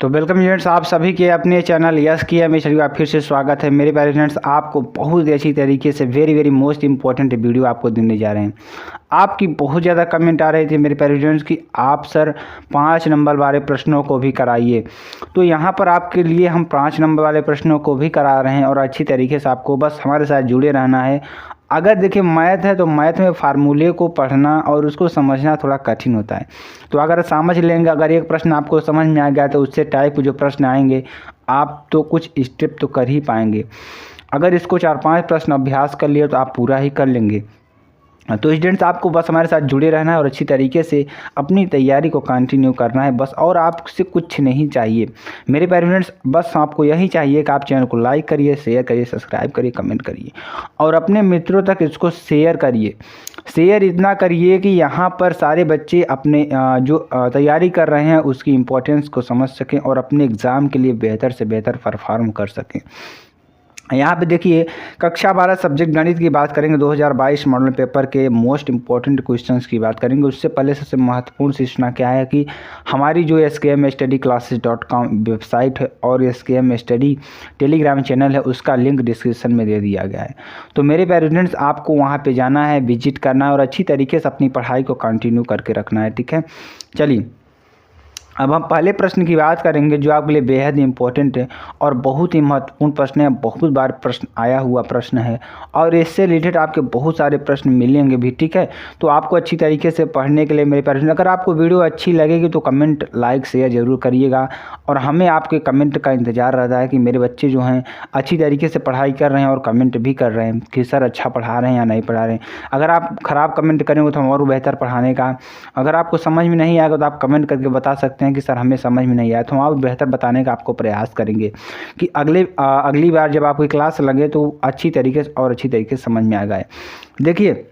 तो welcome students, आप सभी के अपने चैनल यस की में का फिर से स्वागत है। मेरे प्यारे स्टूडेंट्स, आपको बहुत अच्छी तरीके से वेरी मोस्ट इंपॉर्टेंट वीडियो आपको देने जा रहे हैं। आपकी बहुत ज़्यादा कमेंट आ रहे थे मेरे प्यारे स्टूडेंट्स की आप सर 5 नंबर वाले प्रश्नों को भी कराइए। तो यहाँ पर आपके लिए हम 5 नंबर वाले प्रश्नों को भी करा रहे हैं और अच्छी तरीके से आपको बस हमारे साथ जुड़े रहना है। अगर देखिए मैथ है तो मैथ में फार्मूले को पढ़ना और उसको समझना थोड़ा कठिन होता है। तो अगर समझ लेंगे, अगर एक प्रश्न आपको समझ में आ गया तो उससे टाइप जो प्रश्न आएंगे आप तो कुछ स्टेप तो कर ही पाएंगे। अगर इसको 4-5 प्रश्न अभ्यास कर लिए तो आप पूरा ही कर लेंगे। तो स्टूडेंट्स, आपको बस हमारे साथ जुड़े रहना है और अच्छी तरीके से अपनी तैयारी को कंटिन्यू करना है बस, और आपसे कुछ नहीं चाहिए मेरे प्यारे स्टूडेंट्स। बस आपको यही चाहिए कि आप चैनल को लाइक करिए, शेयर करिए, सब्सक्राइब करिए, कमेंट करिए और अपने मित्रों तक इसको शेयर करिए। शेयर इतना करिए कि यहाँ पर सारे बच्चे अपने जो तैयारी कर रहे हैं उसकी इम्पोर्टेंस को समझ सकें और अपने एग्ज़ाम के लिए बेहतर से बेहतर परफॉर्म कर सकें। यहाँ पे देखिए, कक्षा 12 सब्जेक्ट गणित की बात करेंगे। 2022 मॉडल पेपर के मोस्ट इंपॉर्टेंट क्वेश्चंस की बात करेंगे। उससे पहले सबसे महत्वपूर्ण सूचना क्या है कि हमारी जो skmstudyclasses.com वेबसाइट है और skm स्टडी टेलीग्राम चैनल है उसका लिंक डिस्क्रिप्शन में दे दिया गया है। तो मेरे प्यारे स्टूडेंट्स, आपको वहाँ पर जाना है, विजिट करना है और अच्छी तरीके से अपनी पढ़ाई को कंटिन्यू करके रखना है। ठीक है, चलिए अब हम पहले प्रश्न की बात करेंगे जो आपके लिए बेहद इंपॉर्टेंट है और बहुत ही महत्वपूर्ण प्रश्न है। बहुत बार प्रश्न आया हुआ प्रश्न है और इससे रिलेटेड आपके बहुत सारे प्रश्न मिलेंगे भी। ठीक है, तो आपको अच्छी तरीके से पढ़ने के लिए मेरे प्यारे, अगर आपको वीडियो अच्छी लगेगी तो कमेंट लाइक शेयर ज़रूर करिएगा और हमें आपके कमेंट का इंतज़ार रहता है कि मेरे बच्चे जो हैं अच्छी तरीके से पढ़ाई कर रहे हैं और कमेंट भी कर रहे हैं कि सर अच्छा पढ़ा रहे हैं या नहीं पढ़ा रहे हैं। अगर आप ख़राब कमेंट करेंगे तो हम और बेहतर पढ़ाने का, अगर आपको समझ में नहीं आएगा तो आप कमेंट करके बता सकते हैं कि सर हमें समझ में नहीं आया, तो हम और बेहतर बताने का आपको प्रयास करेंगे कि अगली बार जब आपकी क्लास लगे तो अच्छी तरीके से समझ में आ गए। देखिए,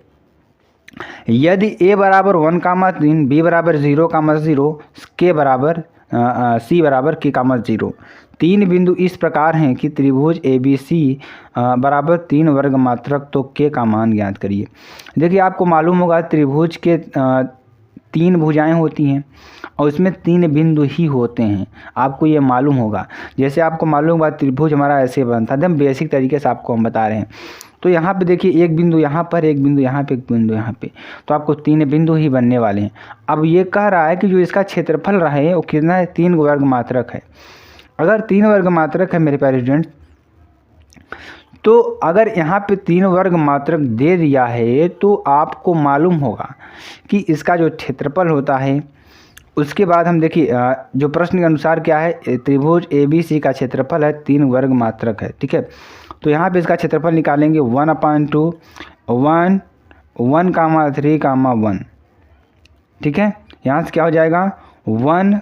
यदि a बराबर 1,3, b बराबर 0,0, k बराबर c बराबर k,0, तीन बिंदु इस प्रकार हैं कि त्रिभुज ABC बराबर 3 वर्ग मात्रक, तो k का मान ज्ञात करिए। देखिए, आपको मालूम होगा त्रिभुज के 3 भुजाएं होती हैं और उसमें 3 बिंदु ही होते हैं, आपको ये मालूम होगा। जैसे आपको मालूम होगा त्रिभुज हमारा ऐसे बनता है, एकदम बेसिक तरीके से आपको हम बता रहे हैं। तो यहाँ पे देखिए, एक बिंदु यहाँ पर, एक बिंदु यहाँ पे, एक बिंदु यहाँ पे, तो आपको 3 बिंदु ही बनने वाले हैं। अब ये कह रहा है कि जो इसका क्षेत्रफल रहे वो कितना है, 3 वर्ग मात्रक है। अगर 3 वर्ग मात्रक है मेरे प्यारे स्टूडेंट, तो अगर यहाँ पे 3 वर्ग मात्रक दे दिया है तो आपको मालूम होगा कि इसका जो क्षेत्रफल होता है, उसके बाद हम देखिए जो प्रश्न के अनुसार क्या है, त्रिभुज ABC का क्षेत्रफल है 3 वर्ग मात्रक है। ठीक है, तो यहाँ पे इसका क्षेत्रफल निकालेंगे 1/2 1 1,3,1। ठीक है, यहाँ से क्या हो जाएगा 1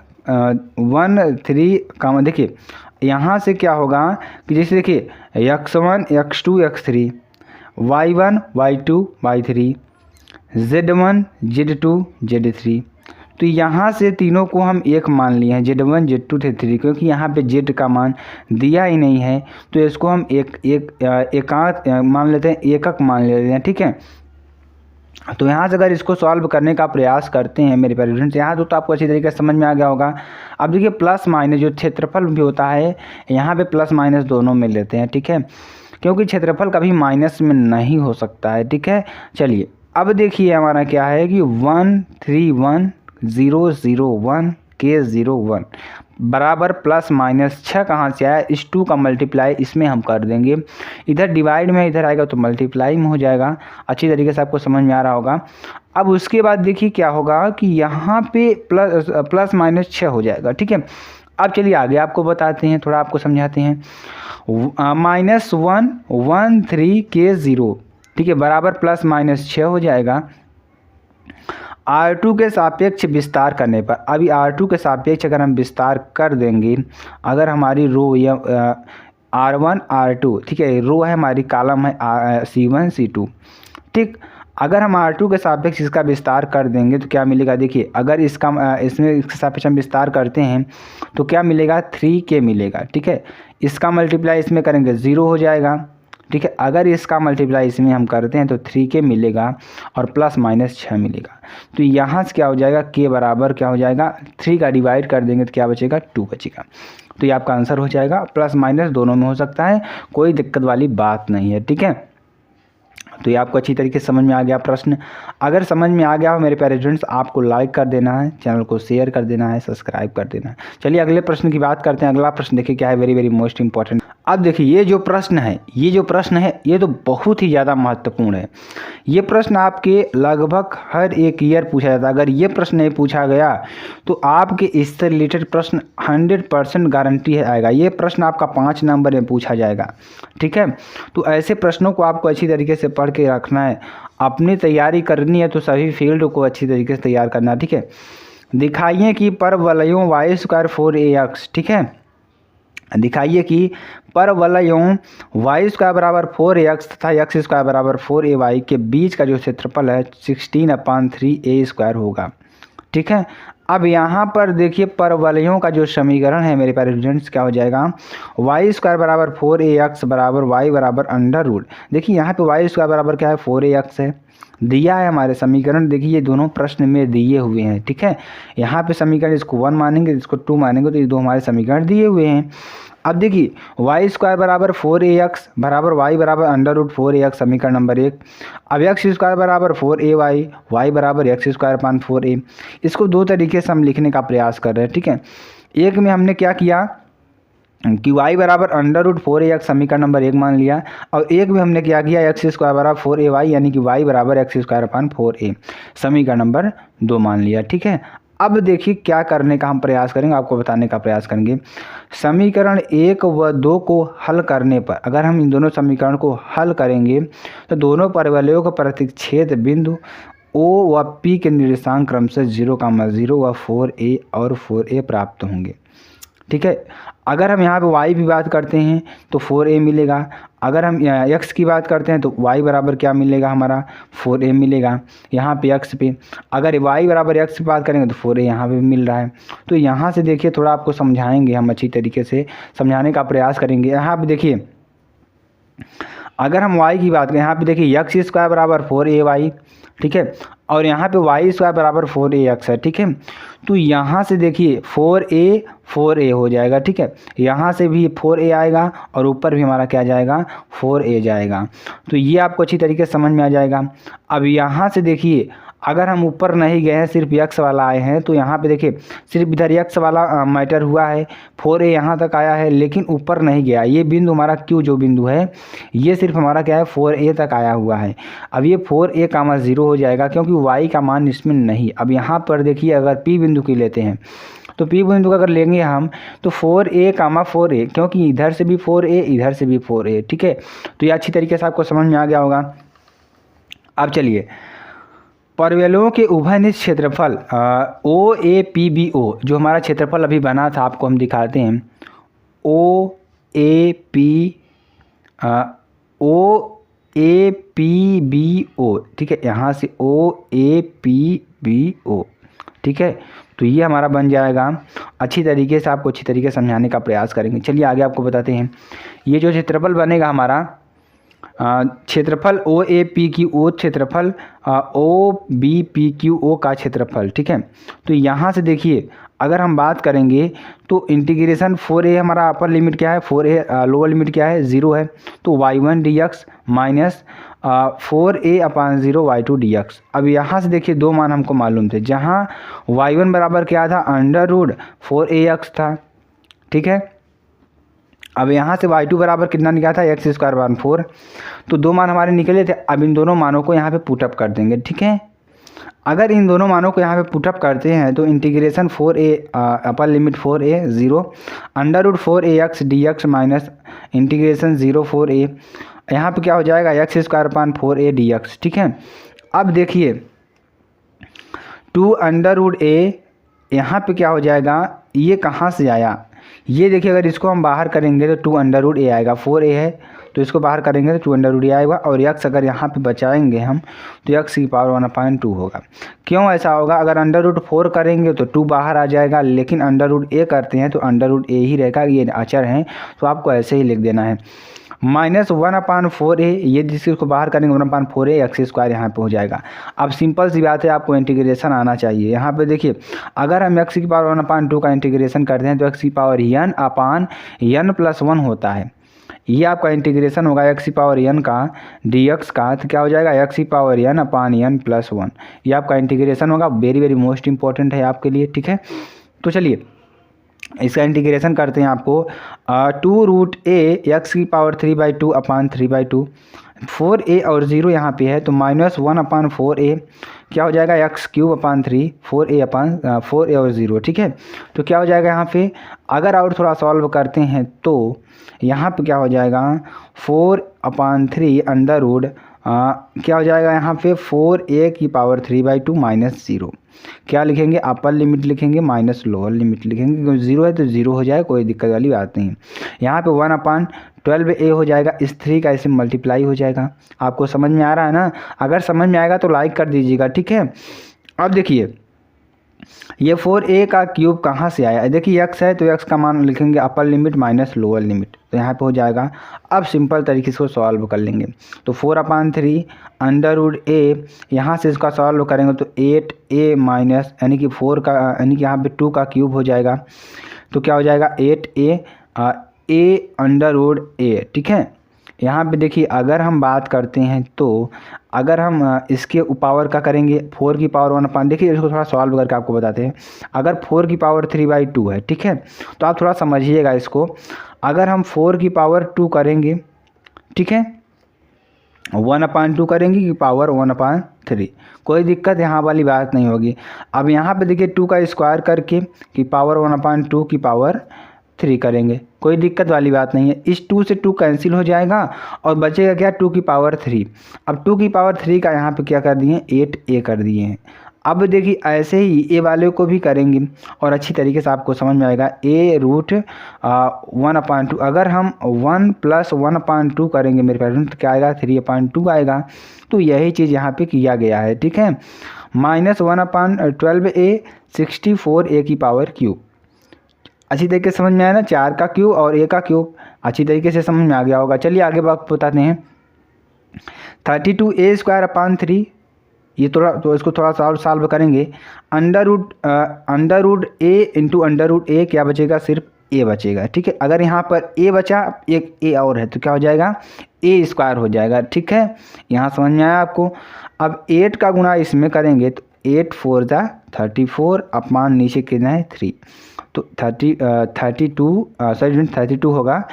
3, देखिए यहाँ से क्या होगा कि जैसे देखिए x1 x2 x3, y1 y2 y3, z1 z2 z3। तो यहाँ से तीनों को हम एक मान लिए हैं, z1 z2 z3, क्योंकि यहाँ पे z का मान दिया ही नहीं है तो इसको हम एकांत मान लेते हैं, एकक मान लेते हैं। ठीक है, तो यहाँ से अगर इसको सॉल्व करने का प्रयास करते हैं मेरे प्यारे स्टूडेंट्स, यहाँ तो आपको अच्छी तरीके से समझ में आ गया होगा। अब देखिए, प्लस माइनस जो क्षेत्रफल भी होता है यहाँ पे प्लस माइनस दोनों में लेते हैं। ठीक है, क्योंकि क्षेत्रफल कभी माइनस में नहीं हो सकता है। ठीक है, चलिए अब देखिए हमारा क्या है कि 1,3,1,0,0,1 K0,1 बराबर प्लस माइनस 6 कहाँ से आया, इस 2 का मल्टीप्लाई इसमें हम कर देंगे। इधर डिवाइड में इधर आएगा तो मल्टीप्लाई में हो जाएगा। अच्छी तरीके से आपको समझ में आ रहा होगा। अब उसके बाद देखिए क्या होगा कि यहाँ पे प्लस माइनस 6 हो जाएगा। ठीक है, अब चलिए आगे आपको बताते हैं, थोड़ा आपको समझाते हैं। -1 K0, ठीक है, बराबर प्लस माइनस 6 हो जाएगा। R2 के सापेक्ष विस्तार करने पर, अभी R2 के सापेक्ष अगर हम विस्तार कर देंगे, अगर हमारी रो या R1 R2, ठीक है, रो है हमारी, कॉलम है C1 C2। ठीक, अगर हम R2 के सापेक्ष इसका विस्तार कर देंगे तो क्या मिलेगा, देखिए अगर इसमें सापेक्ष हम विस्तार करते हैं तो क्या मिलेगा, 3K मिलेगा। ठीक है, इसका मल्टीप्लाई इसमें करेंगे 0 हो जाएगा। ठीक है। अगर इसका मल्टीप्लाई इसमें हम करते हैं तो 3k मिलेगा और प्लस माइनस 6 मिलेगा। तो यहाँ से क्या हो जाएगा, k बराबर क्या हो जाएगा, 3 का डिवाइड कर देंगे तो क्या बचेगा, 2 बचेगा। तो ये आपका आंसर हो जाएगा। प्लस माइनस दोनों में हो सकता है, कोई दिक्कत वाली बात नहीं है, ठीक है। तो ये आपको अच्छी तरीके से समझ में आ गया प्रश्न। अगर समझ में आ गया हो मेरे प्यारे स्टूडेंट्स, आपको लाइक कर देना है, चैनल को शेयर कर देना है, सब्सक्राइब कर देना है। चलिए अगले प्रश्न की बात करते हैं। अगला प्रश्न देखिए क्या है, वेरी वेरी मोस्ट इंपॉर्टेंट। अब देखिए ये जो प्रश्न है ये तो बहुत ही ज़्यादा महत्वपूर्ण है। ये प्रश्न आपके लगभग हर एक ईयर पूछा जाता है। अगर ये प्रश्न नहीं पूछा गया तो आपके इससे रिलेटेड प्रश्न 100% गारंटी है आएगा। ये प्रश्न आपका 5 नंबर में पूछा जाएगा, ठीक है। तो ऐसे प्रश्नों को आपको अच्छी तरीके से पढ़ के रखना है। अपनी तैयारी करनी है तो सभी फील्ड को अच्छी तरीके से तैयार करना है, ठीक है। दिखाइए कि परवलयों y² 4ax, ठीक है। दिखाइए कि परवलयों y² बराबर 4ax तथा x² बराबर 4ay के बीच का जो क्षेत्रफल है 16/3a² होगा, ठीक है। अब यहाँ पर देखिए परवलयों का जो समीकरण है मेरे प्यारे स्टूडेंट्स क्या हो जाएगा, y² बराबर 4ax बराबर y बराबर अंडर रूट। देखिए यहाँ पे y² बराबर क्या है, 4ax है, दिया है हमारे समीकरण। देखिए ये दोनों प्रश्न में दिए हुए हैं, ठीक है। यहाँ पे समीकरण इसको 1 मानेंगे, इसको 2 मानेंगे, तो ये दो हमारे समीकरण दिए हुए हैं। अब देखिए y² बराबर 4ax बराबर y बराबर अंडर रूट 4ax समीकरण नंबर 1। अब x² बराबर 4ay, y बराबर x² 4a। इसको दो तरीके से हम लिखने का प्रयास कर रहे हैं, ठीक है। एक में हमने क्या किया कि y बराबर अंडर रूट 4ax समीकरण नंबर 1 मान लिया, और एक में हमने क्या किया x² बराबर 4ay यानी कि y बराबर x² 4a समीकरण नंबर 2 मान लिया, ठीक है। अब देखिए क्या करने का हम प्रयास करेंगे, आपको बताने का प्रयास करेंगे। समीकरण 1 व 2 को हल करने पर, अगर हम इन दोनों समीकरण को हल करेंगे तो दोनों परवलयों का प्रतिच्छेद बिंदु O व P के निर्देशांक क्रमशः 0,0 व 4a और 4a प्राप्त होंगे, ठीक है। अगर हम यहाँ पे y की बात करते हैं तो 4a मिलेगा। अगर हम x की बात करते हैं तो y बराबर क्या मिलेगा, हमारा 4a मिलेगा यहाँ पे x पे। अगर y बराबर x की बात करेंगे तो 4a यहाँ पे मिल रहा है। तो यहाँ से देखिए थोड़ा आपको समझाएंगे, हम अच्छी तरीके से समझाने का प्रयास करेंगे। यहाँ पे देखिए अगर हम y की बात करें, यहाँ पे देखिए x² बराबर 4ay, ठीक है, और यहाँ पे y² बराबर 4ax है, ठीक है। तो यहाँ से देखिए 4a हो जाएगा, ठीक है। यहाँ से भी 4a आएगा और ऊपर भी हमारा क्या जाएगा, 4a जाएगा। तो ये आपको अच्छी तरीके से समझ में आ जाएगा। अब यहाँ से देखिए अगर हम ऊपर नहीं गए हैं, सिर्फ x वाला आए हैं, तो यहाँ पे देखिए सिर्फ इधर x वाला मैटर हुआ है, 4a यहाँ तक आया है लेकिन ऊपर नहीं गया। ये बिंदु हमारा Q जो बिंदु है ये सिर्फ हमारा क्या है, 4a तक आया हुआ है। अब ये 4a, 0 हो जाएगा क्योंकि y का मान इसमें नहीं। अब यहाँ पर देखिए अगर P बिंदु की लेते हैं तो P बिंदु का अगर लेंगे हम तो 4a, 4a, क्योंकि इधर से भी 4a इधर से भी 4a, ठीक है। तो ये अच्छी तरीके से आपको समझ में आ गया होगा। अब चलिए परवलयों के उभयनिष्ठ क्षेत्रफल OAPBO जो हमारा क्षेत्रफल अभी बना था आपको हम दिखाते हैं। OAPBO, ठीक है, यहाँ से OAPBO, ठीक है। तो ये हमारा बन जाएगा। अच्छी तरीके से आपको अच्छी तरीके से समझाने का प्रयास करेंगे। चलिए आगे आपको बताते हैं। ये जो क्षेत्रफल बनेगा हमारा क्षेत्रफल OAPQO क्षेत्रफल OBPQO का क्षेत्रफल, ठीक है। तो यहाँ से देखिए अगर हम बात करेंगे तो इंटीग्रेशन 4a हमारा अपर लिमिट क्या है, 4a लोअर लिमिट क्या है, 0 है। तो y1 dx minus 4a/0 y2 dx। अब यहाँ से देखिए दो मान हमको मालूम थे, जहाँ y1 बराबर क्या था, अंडर रूट 4ax था, ठीक है। अब यहाँ से y2 बराबर कितना निकला था, x² 4। तो दो मान हमारे निकले थे। अब इन दोनों मानों को यहाँ पे पुटअप कर देंगे, ठीक है। अगर इन दोनों मानों को यहाँ पे पुटअप करते हैं तो integration 4a upper limit 4a 0 under root 4ax dx minus integration 0 4a, यहाँ पे क्या हो जाएगा, x² 4a dx, ठीक है। अब देखिए 2 अंडर रूट a, यहाँ पे क्या हो जाएगा, ये कहाँ से आया, ये देखिए अगर इसको हम बाहर करेंगे तो 2 अंडर रूट a आएगा। 4a है तो इसको बाहर करेंगे तो 2 अंडर रूट a आएगा, और x अगर यहाँ पे बचाएंगे हम तो x की पावर 1/2 होगा। क्यों ऐसा होगा, अगर अंडर रूट 4 करेंगे तो 2 बाहर आ जाएगा, लेकिन अंडर रूट a करते हैं तो अंडर रूट a ही रहेगा। ये अचर हैं तो आपको ऐसे ही लिख देना है। -1/4a, ये जिसको इसको बाहर करेंगे 1/4a एक्स स्क्वायर यहाँ पे हो जाएगा। अब सिंपल सी बात है, आपको इंटीग्रेशन आना चाहिए। यहाँ पे देखिए, अगर हम x की पावर 1/2 का इंटीग्रेशन करते हैं तो x की पावर n/n+1 होता है। ये आपका इंटीग्रेशन होगा x की पावर n का dx का, तो क्या हो जाएगा x की पावर n/n+1। ये आपका इंटीग्रेशन होगा, वेरी वेरी मोस्ट इंपॉर्टेंट है आपके लिए, ठीक है। तो चलिए इसका इंटीग्रेशन करते हैं। आपको 2√a x की पावर 3/2/3/2, 4a और 0 यहाँ पे है तो -1/4a क्या हो जाएगा x³ 4a और 0, ठीक है। तो क्या हो जाएगा यहाँ पे, अगर और थोड़ा सॉल्व करते हैं तो यहाँ पे क्या हो जाएगा 4/3 अंडर रूट क्या हो जाएगा यहाँ पे 4a की पावर 3/2 -0। क्या लिखेंगे, अपर लिमिट लिखेंगे माइनस लोअर लिमिट लिखेंगे, क्योंकि 0 है तो 0 हो जाए, कोई दिक्कत वाली बात नहीं। यहाँ पे 1/12a हो जाएगा, इस 3 का ऐसे मल्टीप्लाई हो जाएगा। आपको समझ में आ रहा है ना? अगर समझ में आएगा तो लाइक कर दीजिएगा, ठीक है। अब देखिए ये 4a का क्यूब कहाँ से आया, देखिए x है तो x का मान लिखेंगे upper limit minus lower limit, तो यहाँ पे हो जाएगा। अब सिंपल तरीके से सॉल्व कर लेंगे तो 4/3 अंडर रूट a, यहाँ से इसका सॉल्व करेंगे तो 8a माइनस यानी कि 4 का यानी कि यहाँ पे 2 का क्यूब हो जाएगा, तो क्या हो जाएगा 8a a under root a, ठीक है। यहाँ पे देखिए अगर हम बात करते हैं तो अगर हम इसके पावर का करेंगे 4 की पावर 1/, देखिए इसको थोड़ा सॉल्व करके आपको बताते हैं। अगर 4 की पावर 3/2 है, ठीक है, तो आप थोड़ा समझिएगा इसको। अगर हम 4 की पावर 2 करेंगे, ठीक है, 1/2 करेंगे की पावर 1/3, कोई दिक्कत यहाँ वाली बात नहीं होगी। अब यहाँ पे देखिए 2 का स्क्वायर करके की पावर 1/2 की पावर 3 करेंगे, कोई दिक्कत वाली बात नहीं है। इस 2 से 2 कैंसिल हो जाएगा और बचेगा क्या 2 की पावर 3। अब 2 की पावर 3 का यहाँ पे क्या कर दिए 8a कर दिए हैं। अब देखिए ऐसे ही ए वाले को भी करेंगे और अच्छी तरीके से आपको समझ में आएगा। a√1/2 अगर हम 1 + 1/2 करेंगे मेरे पास तो क्या आएगा 3/2 आएगा। तो यही चीज़ यहाँ पे किया गया है, ठीक है। -1/12a 64a की पावर क्यूब, अच्छी तरीके से समझ में आया ना। 4 का क्यूब और a का क्यूब अच्छी तरीके से समझ में आ गया होगा। चलिए आगे बात बताते हैं। 32a²/3, ये थोड़ा तो इसको थोड़ा सॉल्व करेंगे। Under root a into under root a क्या बचेगा, सिर्फ a बचेगा, ठीक है। अगर यहाँ पर a बचा, एक a और है तो क्या हो जाएगा a² हो जाएगा, ठीक है। यहाँ समझ में आया आपको। अब 8 का गुणा इसमें करेंगे तो 8 4 × 34 अपमान नीचे कितना है 3, तो 32 होगा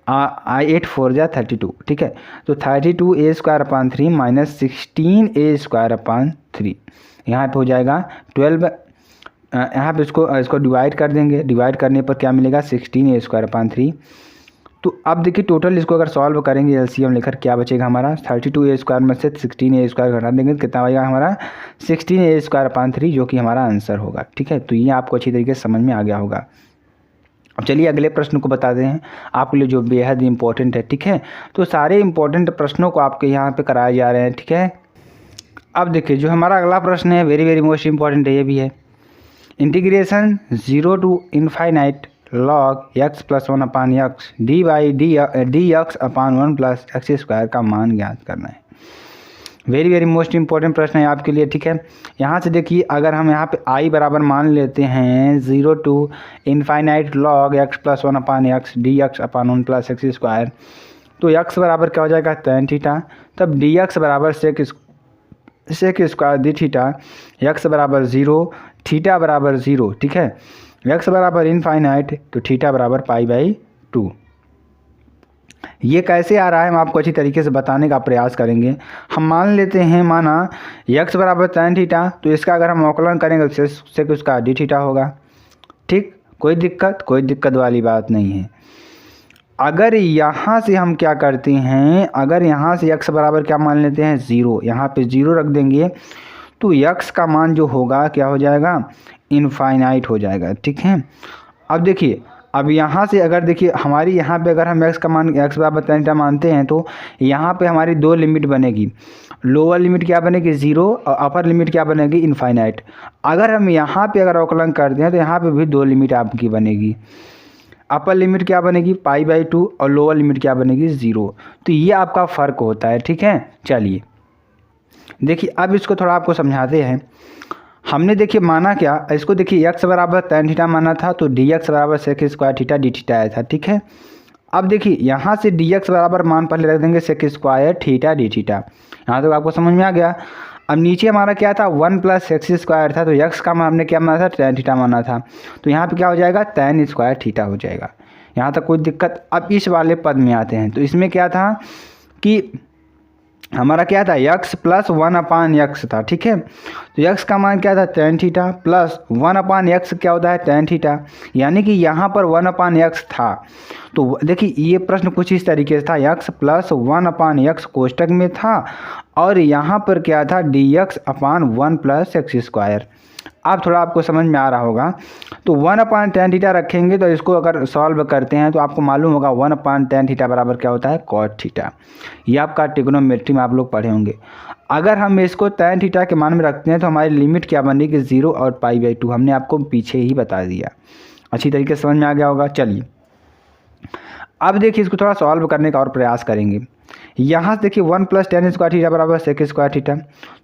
8 4 × 32, ठीक है। तो 32a²/3 -16a²/3 यहाँ पे हो जाएगा 12। यहाँ पे इसको डिवाइड कर देंगे, डिवाइड करने पर क्या मिलेगा 16a²/3। तो अब देखिए टोटल इसको अगर सॉल्व करेंगे एलसीएम लेकर क्या बचेगा हमारा 32a² में से 16a² घटा देंगे तो कितना बचेगा हमारा 16a²/3, जो कि हमारा आंसर होगा, ठीक है। तो ये आपको अच्छी तरीके से समझ में आ गया होगा। अब चलिए अगले प्रश्न को बताते हैं आपके लिए जो बेहद इंपॉर्टेंट है, ठीक है। तो सारे इंपॉर्टेंट प्रश्नों को आपके यहाँ पे कराए जा रहे हैं, ठीक है। अब देखिए जो हमारा अगला प्रश्न है वेरी वेरी मोस्ट इंपॉर्टेंट है, ये भी है। Integration 0 to ∞ log x + 1/x dx/1 + x² का मान ज्ञात करना है। वेरी वेरी मोस्ट इंपॉर्टेंट प्रश्न है आपके लिए, ठीक है। यहाँ से देखिए अगर हम यहाँ पे i बराबर मान लेते हैं 0 to ∞ log x + 1/x dx/1 + x², तो x बराबर क्या हो जाएगा tan थीटा, तब dx बराबर sec² dθ, x बराबर 0, थीटा बराबर 0, ठीक है। x बराबर ∞ तो थीटा बराबर π/2। ये कैसे आ रहा है हम आपको अच्छी तरीके से बताने का प्रयास करेंगे। हम मान लेते हैं माना x बराबर tan थीटा, तो इसका अगर हम अवकलन करेंगे तो sec उसका dθ होगा, ठीक। कोई दिक्कत वाली बात नहीं है। अगर यहाँ से हम क्या करते हैं, अगर यहाँ से x बराबर क्या मान लेते हैं 0, यहाँ पे 0 रख देंगे तो x का मान जो होगा क्या हो जाएगा इनफाइनाइट हो जाएगा, ठीक है। अब देखिए अब यहाँ से अगर देखिए हमारी यहाँ पे अगर हम x का मान x बराबर tan थीटा मानते हैं तो यहाँ पे हमारी 2 लिमिट बनेगी। लोअर लिमिट क्या बनेगी 0 और अपर लिमिट क्या बनेगी इनफाइनाइट। अगर हम यहाँ पे अगर अवकलन करते हैं तो यहाँ पे भी 2 लिमिट आपकी बनेगी। अपर लिमिट क्या बनेगी π/2 और लोअर लिमिट क्या बनेगी 0। तो ये आपका फ़र्क होता है, ठीक है। चलिए देखिए अब इसको थोड़ा आपको समझाते हैं। हमने देखिए माना क्या, इसको देखिए x बराबर tan थीटा माना था, तो dx बराबर sec square theta d theta आया था, ठीक है। अब देखिए यहाँ से dx बराबर मान पहले रख देंगे sec square theta d theta. यहाँ तक आपको समझ में आ गया। अब नीचे हमारा क्या था 1 प्लस एक्स स्क्वायर था, तो x का मान हमने क्या माना था tan थीटा माना था, तो यहाँ पे क्या हो जाएगा tan स्क्वायर थीटा हो जाएगा। यहाँ तक कोई दिक्कत। अब इस वाले पद में आते हैं, तो इसमें क्या था कि हमारा क्या था x प्लस 1/x था, ठीक है। तो x का मान क्या था tan थीटा प्लस 1/x क्या होता है tan थीटा, यानी कि यहाँ पर 1/x था। तो देखिए ये प्रश्न कुछ इस तरीके से था, x प्लस 1/x कोष्टक में था और यहाँ पर क्या था dx/1 प्लस एक्स स्क्वायर। अब थोड़ा आपको समझ में आ रहा होगा। तो 1/tan थीटा रखेंगे, तो इसको अगर सॉल्व करते हैं तो आपको मालूम होगा 1/tan थीटा बराबर क्या होता है cot थीटा। ये आपका ट्रिग्नोमेट्री में आप लोग पढ़े होंगे। अगर हम इसको tan थीटा के मान में रखते हैं तो हमारी लिमिट क्या बनेगी 0 और π/2। हमने आपको पीछे ही बता दिया, अच्छी तरीके से समझ में आ गया होगा। चलिए अब देखिए इसको थोड़ा सॉल्व करने का और प्रयास करेंगे। यहाँ से देखिए 1 प्लस tan स्क्वायर थीटा बराबर सेक स्क्वायर थीटा,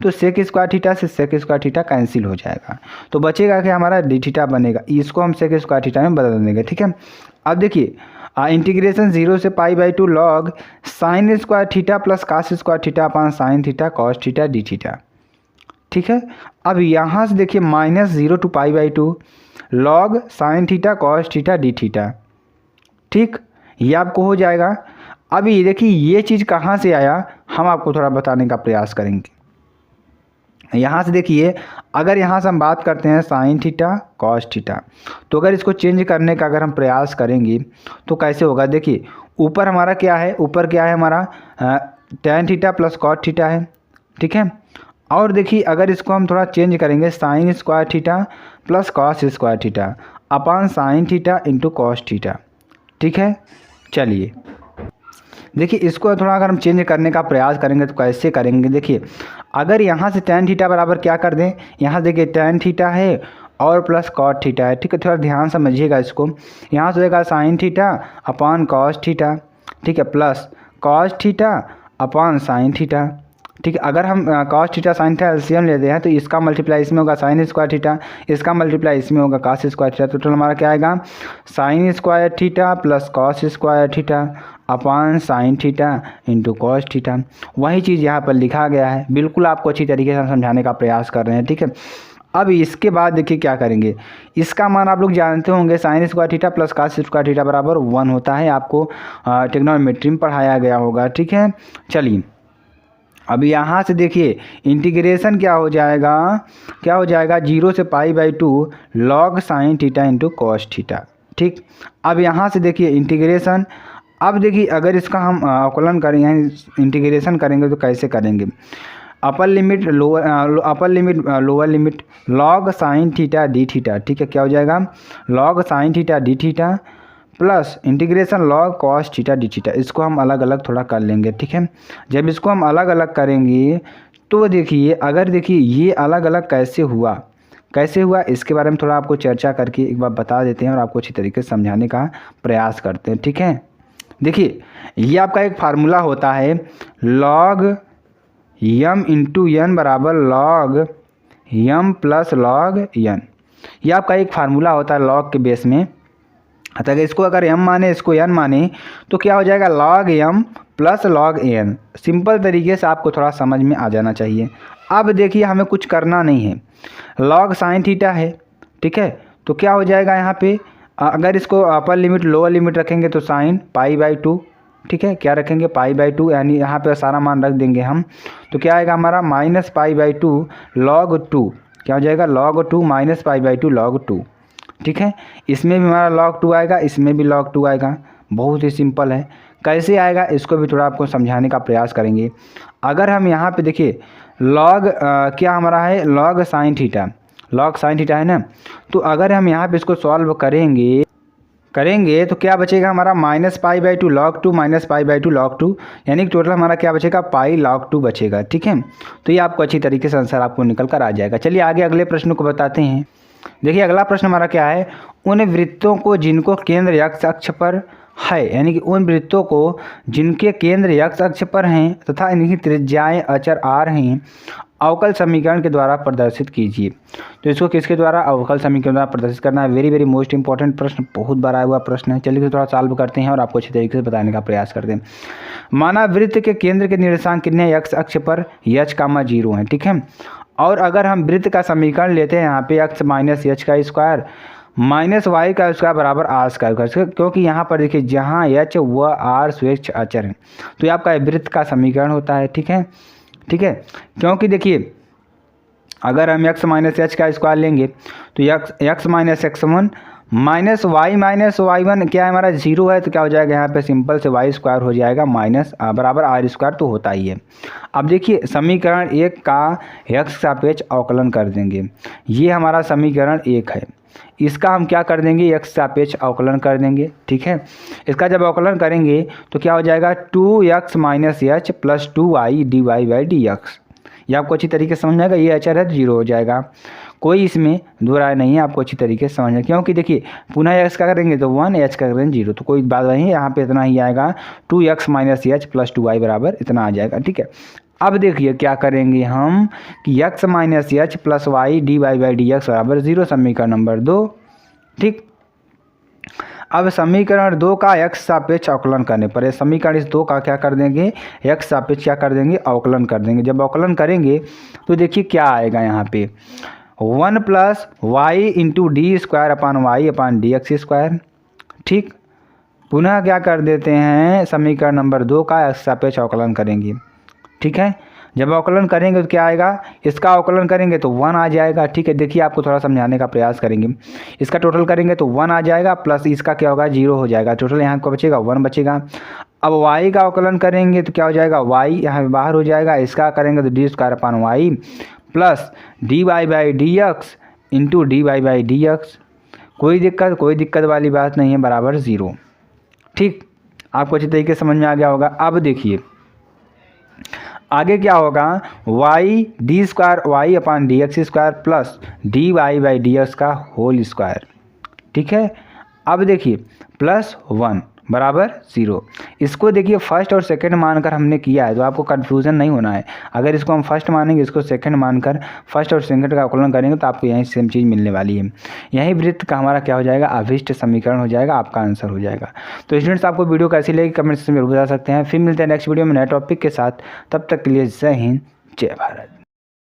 तो सेक स्क्वायर थीटा से सेक स्क्वायर थीटा कैंसिल हो जाएगा, तो बचेगा कि हमारा डी थीटा बनेगा। इसको हम सेक स्क्वायर थीटा में बदल देंगे, ठीक है। अब देखिए इंटीग्रेशन 0 से π/2 log sine square theta plus cos square theta upon sine theta cos theta d theta, ठीक है। अब यहाँ से देखिए -0 to π/2 log sine theta cos theta d theta, ठीक, ये आपको हो जाएगा। अब ये देखिए ये चीज़ कहाँ से आया, हम आपको थोड़ा बताने का प्रयास करेंगे। यहाँ से देखिए अगर यहाँ से हम बात करते हैं साइन थीटा कॉस थीटा, तो अगर इसको चेंज करने का अगर हम प्रयास करेंगे तो कैसे होगा। देखिए ऊपर हमारा क्या है, ऊपर क्या है हमारा tan theta plus cot theta है, ठीक है। और देखिए अगर इसको हम थोड़ा चेंज करेंगे sign square theta plus cos square theta upon sine theta into cos theta, ठीक है। चलिए देखिए इसको थोड़ा अगर हम चेंज करने का प्रयास करेंगे तो कैसे करेंगे। देखिए अगर यहाँ से tan थीटा बराबर क्या कर दें, यहाँ देखिए tan थीटा है और प्लस कॉट थीटा है, ठीक है। थोड़ा ध्यान समझिएगा इसको। यहाँ से होगा sine theta upon cos theta, ठीक है, plus cos theta upon sine theta, ठीक है। अगर हम cos theta sine theta LCM लेते हैं तो इसका मल्टीप्लाई इसमें होगा साइन स्क्वायर थीटा, इसका मल्टीप्लाई इसमें होगा कॉस स्क्वायर थीटा। टोटल हमारा क्या आएगा sign square theta plus cos square theta upon sine theta into cos theta. वही चीज़ यहाँ पर लिखा गया है, बिल्कुल आपको अच्छी तरीके से हम समझाने का प्रयास कर रहे हैं, ठीक है। अब इसके बाद देखिए क्या करेंगे, इसका मान आप लोग जानते होंगे sign square theta plus cos square theta बराबर 1 होता है, आपको ट्रिग्नोमेट्री में पढ़ाया गया होगा, ठीक है। चलिए अब यहाँ से देखिए इंटीग्रेशन क्या हो जाएगा 0 से π/2 log sine theta into cos theta, ठीक। अब यहाँ से देखिए इंटीग्रेशन, अब देखिए अगर इसका हम अवकलन करें यानी इंटीग्रेशन करेंगे तो कैसे करेंगे। Upper limit lower limit log sine theta d theta, ठीक है, क्या हो जाएगा log sine theta d theta plus integration log cos theta d theta. इसको हम अलग अलग थोड़ा कर लेंगे, ठीक है। जब इसको हम अलग अलग करेंगे तो देखिए अगर देखिए ये अलग अलग कैसे हुआ इसके बारे में थोड़ा आपको चर्चा करके एक बार बता देते हैं और आपको अच्छी तरीके से समझाने का प्रयास करते हैं, ठीक है। देखिए ये आपका एक फार्मूला होता है लॉग यम इंटू एन बराबर लॉग यम प्लस लॉग एन। ये आपका एक फार्मूला होता है लॉग के बेस में। अतः इसको अगर m माने इसको n माने तो क्या हो जाएगा log m plus log n। Simple तरीके से आपको थोड़ा समझ में आ जाना चाहिए। अब देखिए हमें कुछ करना नहीं है, log साइन थीटा है, ठीक है। तो क्या हो जाएगा यहाँ पे अगर इसको अपर लिमिट लोअर लिमिट रखेंगे तो साइन π/2, ठीक है, क्या रखेंगे π/2, यानी यहाँ पे सारा मान रख देंगे हम, तो क्या आएगा हमारा -π/2 log 2, क्या हो जाएगा log 2 -π/2 log 2, ठीक है। इसमें भी हमारा log 2 आएगा, इसमें भी log 2 आएगा। बहुत ही सिंपल है, कैसे आएगा इसको भी थोड़ा आपको समझाने का प्रयास करेंगे। अगर हम यहाँ पे देखिए log क्या हमारा है log साइन थीटा है ना, तो अगर हम यहाँ पे इसको सॉल्व करेंगे तो क्या बचेगा हमारा -π/2 log 2 -π/2 log 2, यानी कि टोटल हमारा क्या बचेगा पाई log 2 बचेगा, ठीक है। तो ये आपको अच्छी तरीके से आंसर आपको निकल कर आ जाएगा। चलिए आगे अगले प्रश्न को बताते हैं। देखिए अगला प्रश्न हमारा क्या है, उन वृत्तों को जिनको केंद्र एक्स अक्ष पर है, यानी कि उन वृत्तों को जिनके केंद्र एक्स अक्ष पर हैं तथा इनकी त्रिज्याएं अचर आर हैं, अवकल समीकरण के द्वारा प्रदर्शित कीजिए। तो इसको किसके द्वारा, अवकल समीकरण द्वारा प्रदर्शित करना है। वेरी वेरी मोस्ट इंपॉर्टेंट प्रश्न, बहुत बार आया हुआ प्रश्न है। चलिए थोड़ा सॉल्व करते हैं और आपको अच्छी तरीके से बताने का प्रयास करते हैं। माना वृत्त के केंद्र के निर्देशांक कितने एक्स अक्ष पर एच कामा 0 है, ठीक है। और अगर हम वृत्त का समीकरण लेते हैं यहाँ पे एक्स माइनस एच का स्क्वायर माइनस वाई का स्क्वायर बराबर आर स्क्वायर, क्योंकि यहाँ पर देखिए जहाँ एच व आर स्वेच्छ अचर है, तो ये आपका वृत्त का समीकरण होता है, ठीक है, ठीक है। क्योंकि देखिए अगर हम x माइनस एच का स्क्वायर लेंगे तो x minus x1 minus y one क्या है हमारा 0 है, तो क्या हो जाएगा यहाँ पे सिंपल से वाई स्क्वायर हो जाएगा माइनस बराबर आर स्क्वायर, तो होता ही है। अब देखिए समीकरण 1 का x सापेक्ष अवकलन कर देंगे, ये हमारा समीकरण 1 है। इसका हम क्या कर देंगे, x सापेक्ष अवकलन कर देंगे, ठीक है। इसका जब अवकलन करेंगे तो क्या हो जाएगा 2x minus h plus 2y dy by d x. ये आपको अच्छी तरीके से समझ में आएगा, ये अचर है तो 0 हो जाएगा, कोई इसमें दो राय नहीं है, आपको अच्छी तरीके से समझना। क्योंकि देखिए पुनः x का करेंगे तो 1, h का करेंगे 0, तो कोई बात नहीं है, यहाँ पे इतना ही आएगा 2x minus h plus 2y बराबर इतना आ जाएगा, ठीक है। अब देखिए क्या करेंगे हम कि x minus h plus y d y by d x बराबर 0, समीकरण नंबर 2, ठीक। अब समीकरण 2 का x सापेक्ष अवकलन करने पर, समीकरण इस 2 का क्या कर देंगे, x सापेक्ष क्या कर देंगे, अवकलन कर देंगे। जब अवकलन करेंगे तो देखिए क्या आएगा यहाँ पे 1 plus Y into D square upon Y upon D x square, ठीक। पुनः क्या कर देते हैं, समीकरण नंबर 2 का x सापेक्ष अवकलन करेंगे, ठीक है। जब अवकलन करेंगे तो क्या आएगा, इसका अवकलन करेंगे तो 1 आ जाएगा, ठीक है। देखिए आपको थोड़ा समझाने का प्रयास करेंगे, इसका टोटल करेंगे तो 1 आ जाएगा प्लस इसका क्या होगा 0 हो जाएगा, टोटल यहाँ को बचेगा 1 बचेगा। अब y का अवकलन करेंगे तो क्या हो जाएगा, y यहाँ बाहर हो जाएगा, इसका करेंगे तो d square upon y plus d y by d x into d y by d x, कोई दिक्कत वाली बात नहीं है, बराबर 0, ठीक। आपको अच्छी तरीके से समझ में आ गया होगा। अब देखिए आगे क्या होगा, y d square y upon D x square plus d y by d x का होल स्क्वायर, ठीक है। अब देखिए प्लस 1 बराबर 0, इसको देखिए फर्स्ट और सेकंड मानकर हमने किया है, तो आपको कन्फ्यूज़न नहीं होना है। अगर इसको हम फर्स्ट मानेंगे, इसको सेकंड मानकर फर्स्ट और सेकंड का अवकलन करेंगे तो आपको यही सेम चीज़ मिलने वाली है। यही वृत्त का हमारा क्या हो जाएगा, अभिष्ट समीकरण हो जाएगा, आपका आंसर हो जाएगा। तो स्टूडेंट्स आपको वीडियो कैसी लगी कमेंट सेक्शन में बता सकते हैं। फिर मिलते हैं नेक्स्ट वीडियो में नए टॉपिक के साथ, तब तक के लिए जय हिंद जय भारत।